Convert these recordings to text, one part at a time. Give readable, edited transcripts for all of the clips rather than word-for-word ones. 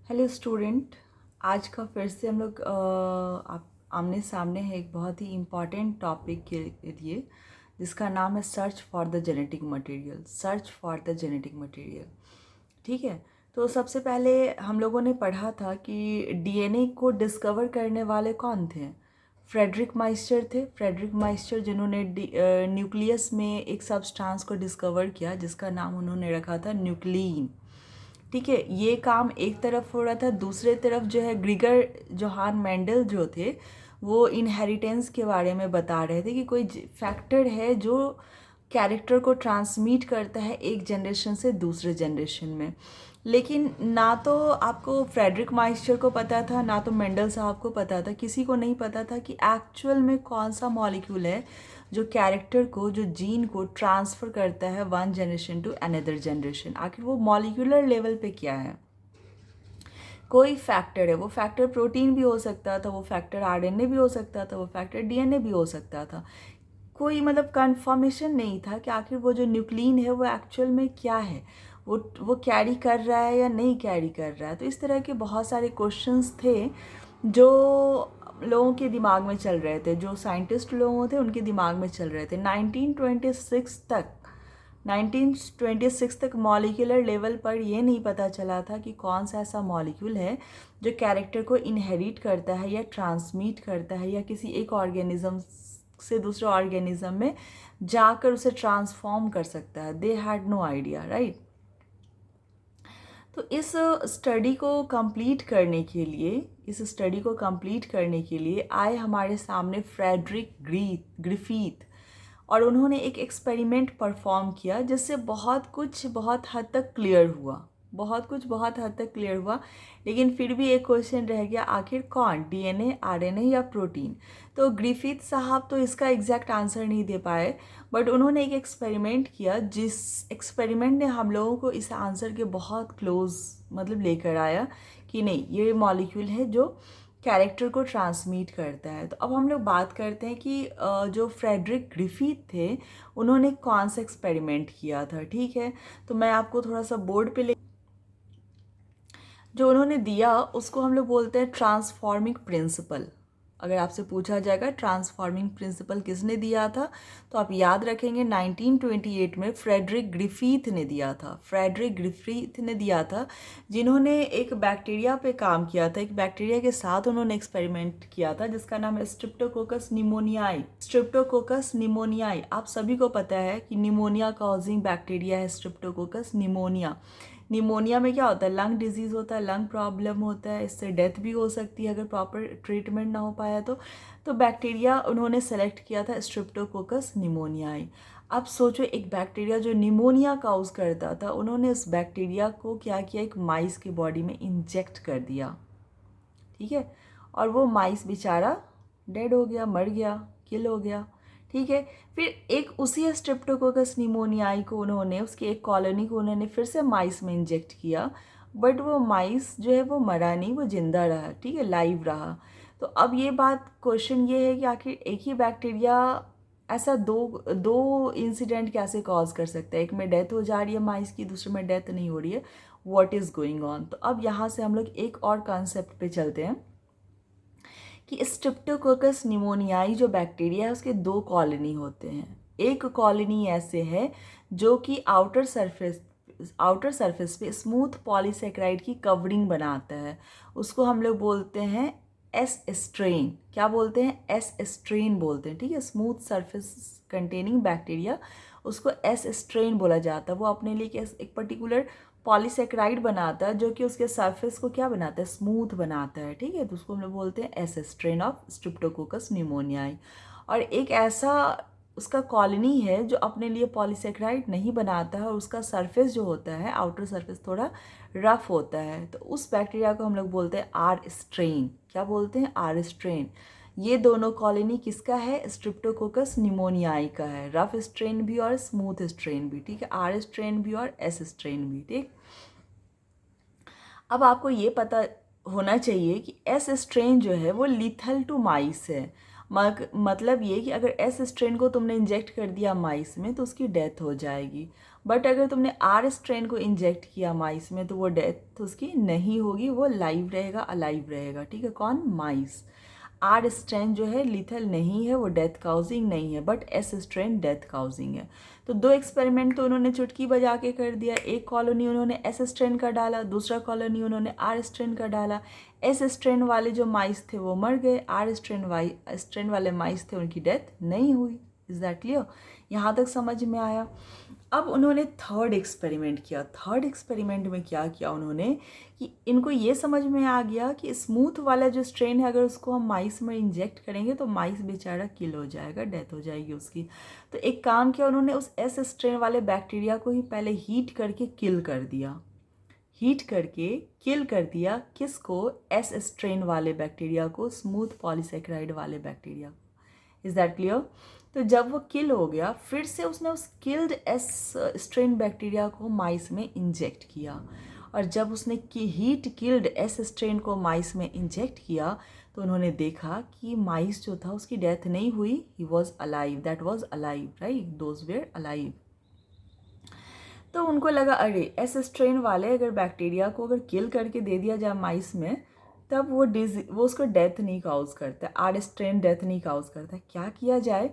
Hello student. आज का फिर से हम लोग आमने सामने है एक बहुत ही इम्पॉर्टेंट टॉपिक के लिए, जिसका नाम है search for the genetic material. Search for the genetic material, ठीक है। तो सबसे पहले हम लोगों ने पढ़ा था कि डीएनए को डिस्कवर करने वाले कौन थे। फ्रेडरिक माइस्टर थे। फ्रेडरिक माइस्टर जिन्होंने न्यूक्लियस में एक सब्सटेंस को डिस्कवर किया जिसका नाम उन्होंने रखा था न्यूक्लियन, ठीक है। ये काम एक तरफ हो रहा था, दूसरे तरफ जो है ग्रिगर जोहान मेंडल जो थे वो इनहेरिटेंस के बारे में बता रहे थे कि कोई फैक्टर है जो कैरेक्टर को ट्रांसमिट करता है एक जनरेशन से दूसरे जनरेशन में। लेकिन ना तो आपको फ्रेडरिक माइस्टर को पता था, ना तो मेंडल साहब को पता था, किसी को नहीं पता था कि एक्चुअल में कौन सा मॉलिक्यूल है जो कैरेक्टर को, जो जीन को ट्रांसफ़र करता है one generation to another generation. आखिर वो मॉलिक्यूलर लेवल पे क्या है। कोई फैक्टर है, वो फैक्टर प्रोटीन भी हो सकता था, वो फैक्टर आरएनए भी हो सकता था, वो फैक्टर डीएनए भी हो सकता था। कोई मतलब कंफर्मेशन नहीं था कि आखिर वो जो न्यूक्लियन है वो एक्चुअल में क्या है, वो कैरी कर रहा है या नहीं कैरी कर रहा है। तो इस तरह के बहुत सारे क्वेश्चंस थे जो लोगों के दिमाग में चल रहे थे, जो साइंटिस्ट लोग थे उनके दिमाग में चल रहे थे। 1926 तक मॉलिक्यूलर लेवल पर ये नहीं पता चला था कि कौन सा ऐसा मॉलिक्यूल है जो कैरेक्टर को इनहेरिट करता है या ट्रांसमिट करता है या किसी एक ऑर्गेनिज्म से दूसरे ऑर्गेनिज्म में जाकर उसे ट्रांसफॉर्म कर सकता है। They had no idea, right. तो इस स्टडी को कंप्लीट करने के लिए आए हमारे सामने फ्रेडरिक ग्रिफिथ, और उन्होंने एक एक्सपेरिमेंट परफॉर्म किया जिससे बहुत हद तक क्लियर हुआ। लेकिन फिर भी एक क्वेश्चन रह गया, आखिर कौन, डीएनए, आरएनए या प्रोटीन। तो ग्रिफिथ साहब तो इसका एग्जैक्ट आंसर नहीं दे पाए, बट उन्होंने एक एक्सपेरिमेंट किया जिस एक्सपेरिमेंट ने हम लोगों को इस आंसर के बहुत क्लोज मतलब लेकर आया कि नहीं, ये मॉलिक्यूल है जो कैरेक्टर को ट्रांसमिट करता है। तो अब हम लोग बात करते हैं कि जो फ्रेडरिक ग्रिफिथ थे उन्होंने कौन सा एक्सपेरिमेंट किया था, ठीक है। तो मैं आपको थोड़ा सा बोर्ड पे जो उन्होंने दिया उसको हम लोग बोलते हैं ट्रांसफॉर्मिंग प्रिंसिपल। अगर आपसे पूछा जाएगा ट्रांसफॉर्मिंग प्रिंसिपल किसने दिया था, तो आप याद रखेंगे 1928 में फ्रेडरिक ग्रिफिथ ने दिया था। जिन्होंने एक बैक्टीरिया पे काम किया था, एक बैक्टीरिया के साथ उन्होंने एक्सपेरिमेंट किया था जिसका नाम है स्ट्रिप्टोकोकस निमोनियाई। आप सभी को पता है कि निमोनिया कॉजिंग बैक्टीरिया है स्ट्रिप्टोकोकस निमोनिया। निमोनिया में क्या होता है, लंग डिजीज़ होता है, लंग प्रॉब्लम होता है, इससे डेथ भी हो सकती है अगर प्रॉपर ट्रीटमेंट ना हो पाया तो बैक्टीरिया उन्होंने सेलेक्ट किया था स्ट्रिप्टोकोकस निमोनियाई। अब सोचो, एक बैक्टीरिया जो निमोनिया काउज करता था, उन्होंने इस बैक्टीरिया को क्या किया, एक माइस की बॉडी में इंजेक्ट कर दिया, ठीक है। और वो माइस बेचारा डेड हो गया, मर गया, किल हो गया, ठीक है। फिर एक उसी स्ट्रेप्टोकोकस निमोनियाई को उन्होंने, उसकी एक कॉलोनी को उन्होंने फिर से माइस में इंजेक्ट किया, बट वो माइस जो है वो मरा नहीं, वो जिंदा रहा, ठीक है, लाइव रहा। तो अब ये बात, क्वेश्चन ये है कि आखिर एक ही बैक्टीरिया ऐसा दो दो इंसिडेंट कैसे कॉज कर सकता है, एक में डेथ हो जा रही है माइस की, दूसरे में डेथ नहीं हो रही है। What is going on. तो अब यहाँ से हम लोग एक और कॉन्सेप्ट पे चलते हैं कि स्ट्रेप्टोकोकस निमोनियाई जो बैक्टीरिया है उसके दो कॉलोनी होते हैं। एक कॉलोनी ऐसे है जो कि आउटर सरफेस पे स्मूथ पॉलीसेकेराइड की कवरिंग बनाता है, उसको हम लोग बोलते हैं एस स्ट्रेन। क्या बोलते हैं, एस स्ट्रेन बोलते हैं, ठीक है। स्मूथ सरफेस कंटेनिंग बैक्टीरिया, उसको एस स्ट्रेन बोला जाता है। वो अपने लिए एक पर्टिकुलर पॉलीसेकेराइड बनाता है जो कि उसके सरफेस को क्या बनाता है, स्मूथ बनाता है, ठीक है। तो उसको हम लोग बोलते हैं एस स्ट्रेन ऑफ स्ट्रेप्टोकोकस निमोनियाई। और एक ऐसा उसका कॉलोनी है जो अपने लिए पॉलीसेकेराइड नहीं बनाता है और उसका सरफेस जो होता है, आउटर सरफेस थोड़ा रफ होता है, तो उस बैक्टीरिया को हम लोग बोलते हैं आर स्ट्रेन। क्या बोलते हैं, आर स्ट्रेन। ये दोनों कॉलोनी किसका है, स्ट्रेप्टोकोकस निमोनियाई का है, रफ स्ट्रेन भी और स्मूथ स्ट्रेन भी, ठीक है, आर स्ट्रेन भी और एस स्ट्रेन भी, ठीक। अब आपको ये पता होना चाहिए कि एस स्ट्रेन जो है वो लीथल टू माइस है। मतलब ये कि अगर एस स्ट्रेन को तुमने इंजेक्ट कर दिया माइस में तो उसकी डेथ हो जाएगी। बट अगर तुमने आर स्ट्रेन को इंजेक्ट किया माइस में तो वो डेथ उसकी नहीं होगी, वो लाइव रहेगा, अलाइव रहेगा। ठीक है, कौन? माइस। आर स्ट्रेन जो है लिथल नहीं है, वो डेथ काउजिंग नहीं है, but S strain death causing है। तो 2 एक्सपेरिमेंट तो उन्होंने चुटकी बजा के कर दिया। एक कॉलोनी उन्होंने एस स्ट्रेन का डाला, दूसरा कॉलोनी उन्होंने आर स्ट्रेन का डाला। एस स्ट्रेन वाले जो माइस थे वो मर गए, आर स्ट्रेन वाले माइस थे उनकी डेथ नहीं हुई। Is that clear? यहाँ तक समझ में आया? अब उन्होंने थर्ड एक्सपेरिमेंट किया। थर्ड एक्सपेरिमेंट में क्या किया उन्होंने कि इनको ये समझ में आ गया कि स्मूथ वाला जो स्ट्रेन है अगर उसको हम माइस में इंजेक्ट करेंगे तो माइस बेचारा किल हो जाएगा, डेथ हो जाएगी उसकी। तो एक काम किया उन्होंने, उस एस स्ट्रेन वाले बैक्टीरिया को ही पहले हीट करके किल कर दिया। हीट करके किल कर दिया किसको? एस स्ट्रेन वाले बैक्टीरिया को, स्मूथ पॉलीसेकेराइड वाले बैक्टीरिया को। Is that clear? तो जब वो किल हो गया फिर से उसने उस किल्ड एस स्ट्रेन बैक्टीरिया को माइस में इंजेक्ट किया, और जब उसने हीट किल्ड एस स्ट्रेन को माइस में इंजेक्ट किया तो उन्होंने देखा कि माइस जो था उसकी डेथ नहीं हुई, he was alive, that was alive, right, those were alive. तो उनको लगा अरे एस स्ट्रेन वाले अगर बैक्टीरिया को अगर किल करके दे दिया जाए माइस में तब वो उसको डेथ नहीं काउज करता, आर स्ट्रेन डेथ नहीं काउज करता। क्या किया जाए?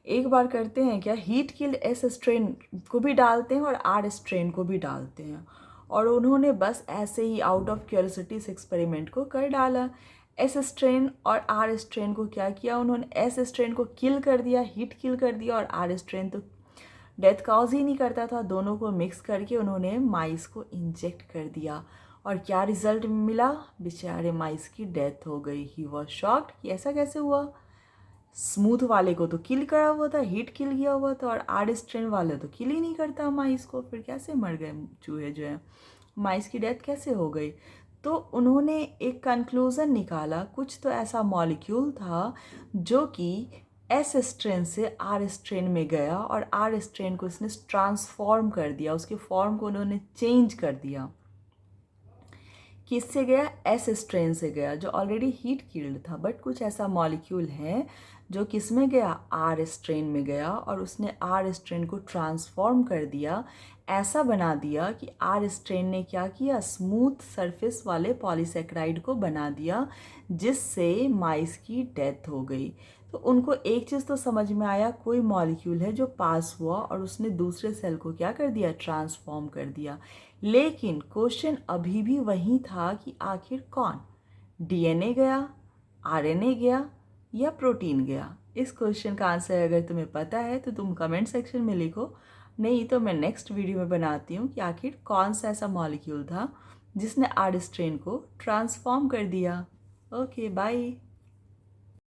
एक बार करते हैं क्या, हीट किल्ड एस स्ट्रेन को भी डालते हैं और आर स्ट्रेन को भी डालते हैं, और उन्होंने बस ऐसे ही आउट ऑफ क्यूरियोसिटी इस एक्सपेरिमेंट को कर डाला। एस स्ट्रेन और आर स्ट्रेन को क्या किया उन्होंने? एस स्ट्रेन को किल कर दिया, हीट किल कर दिया, और आर स्ट्रेन तो डेथ काउज ही नहीं करता था। दोनों को मिक्स करके उन्होंने माइस को इंजेक्ट कर दिया, और क्या रिजल्ट मिला? बेचारे माइस की डेथ हो गई। ही वॉज शॉक्ड कि ऐसा कैसे हुआ, स्मूथ वाले को तो किल करा हुआ था, हीट किल किया हुआ था, और आर स्ट्रेन वाले तो किल ही नहीं करता माइस को, फिर कैसे मर गए चूहे जो है, माइस की डेथ कैसे हो गई? तो उन्होंने एक कंक्लूज़न निकाला, कुछ तो ऐसा मॉलिक्यूल था जो कि एस स्ट्रेन से आर स्ट्रेन में गया और आर स्ट्रेन को इसने ट्रांसफॉर्म कर दिया, उसके फॉर्म को उन्होंने चेंज कर दिया। किससे गया? एस स्ट्रेन से गया जो ऑलरेडी हीट किल्ड था, बट कुछ ऐसा मॉलिक्यूल है जो किस में गया? आर स्ट्रेन में गया, और उसने आर स्ट्रेन को ट्रांसफॉर्म कर दिया, ऐसा बना दिया कि आर स्ट्रेन ने क्या किया? स्मूथ सरफेस वाले पॉलीसेकेराइड को बना दिया, जिससे माइस की डेथ हो गई। तो उनको एक चीज़ तो समझ में आया, कोई मॉलिक्यूल है जो पास हुआ और उसने दूसरे सेल को क्या कर दिया? ट्रांसफॉर्म कर दिया। लेकिन क्वेश्चन अभी भी वही था कि आखिर कौन? डीएनए गया, आरएनए गया, या प्रोटीन गया? इस क्वेश्चन का आंसर अगर तुम्हें पता है तो तुम कमेंट सेक्शन में लिखो, नहीं तो मैं नेक्स्ट वीडियो में बनाती हूँ कि आखिर कौन सा ऐसा मॉलिक्यूल था जिसने आर स्ट्रेन को ट्रांसफॉर्म कर दिया। Okay, bye.